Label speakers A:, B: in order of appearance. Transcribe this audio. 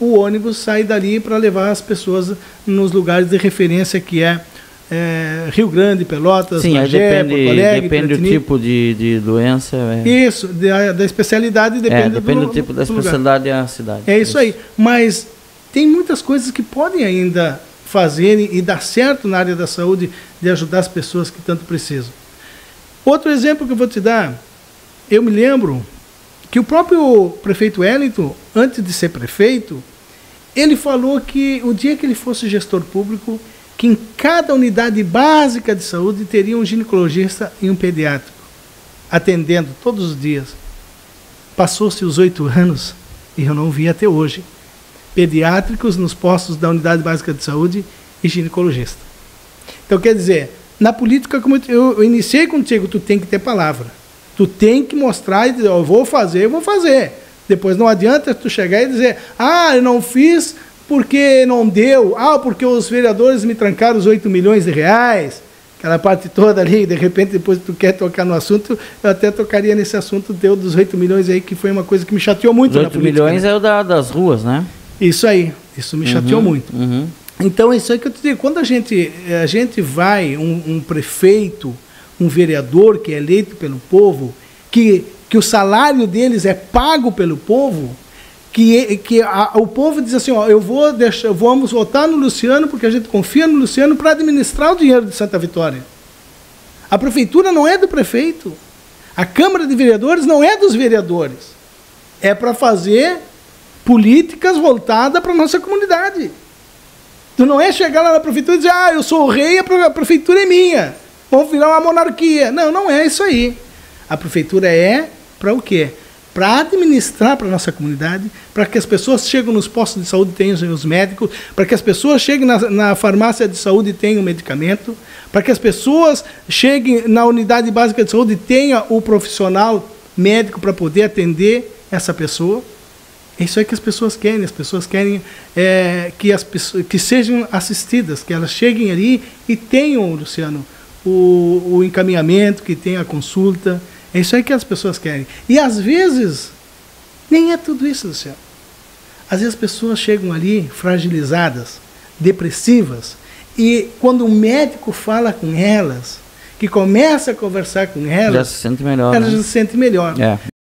A: o ônibus sai dali para levar as pessoas nos lugares de referência que é Rio Grande, Pelotas,
B: sim,
A: Magé, Porto Alegre,
B: depende do tipo de doença.
A: Isso, da especialidade depende
B: do tipo da especialidade da cidade.
A: É isso aí. Mas tem muitas coisas que podem ainda fazer e dar certo na área da saúde, de ajudar as pessoas que tanto precisam. Outro exemplo que eu vou te dar, eu me lembro que o próprio prefeito Wellington, antes de ser prefeito, ele falou que o dia que ele fosse gestor público, que em cada unidade básica de saúde teria um ginecologista e um pediátrico, atendendo todos os dias. Passou-se os 8 anos e eu não vi até hoje pediátricos nos postos da unidade básica de saúde e ginecologista. Então, quer dizer, na política, como eu iniciei contigo, tu tem que ter palavra. Tu tem que mostrar e dizer, eu vou fazer. Depois não adianta tu chegar e dizer, eu não fiz porque não deu, porque os vereadores me trancaram os 8 milhões de reais, aquela parte toda ali, de repente depois tu quer tocar no assunto, eu até tocaria nesse assunto teu dos 8 milhões aí, que foi uma coisa que me chateou muito na política. 8
B: milhões é o das ruas, né?
A: Isso aí, isso me chateou muito. Então, é isso aí que eu te digo, quando a gente vai, um prefeito, um vereador que é eleito pelo povo, que o salário deles é pago pelo povo, o povo diz assim, vamos votar no Luciano, porque a gente confia no Luciano para administrar o dinheiro de Santa Vitória. A prefeitura não é do prefeito, a Câmara de Vereadores não é dos vereadores, é para fazer políticas voltadas para a nossa comunidade. Tu não é chegar lá na prefeitura e dizer, eu sou o rei, a prefeitura é minha, vamos virar uma monarquia. Não, não é isso aí. A prefeitura é para o quê? Para administrar para a nossa comunidade, para que as pessoas cheguem nos postos de saúde e tenham os médicos, para que as pessoas cheguem na farmácia de saúde e tenham o medicamento, para que as pessoas cheguem na unidade básica de saúde e tenham o profissional médico para poder atender essa pessoa. É isso aí que as pessoas querem que sejam assistidas, que elas cheguem ali e tenham, Luciano, o encaminhamento, que tenham a consulta. É isso aí que as pessoas querem. E às vezes, nem é tudo isso, Luciano. Às vezes as pessoas chegam ali fragilizadas, depressivas, e quando o médico fala com elas, que começa a conversar com elas,
B: já se sente melhor,
A: elas já se sentem melhor.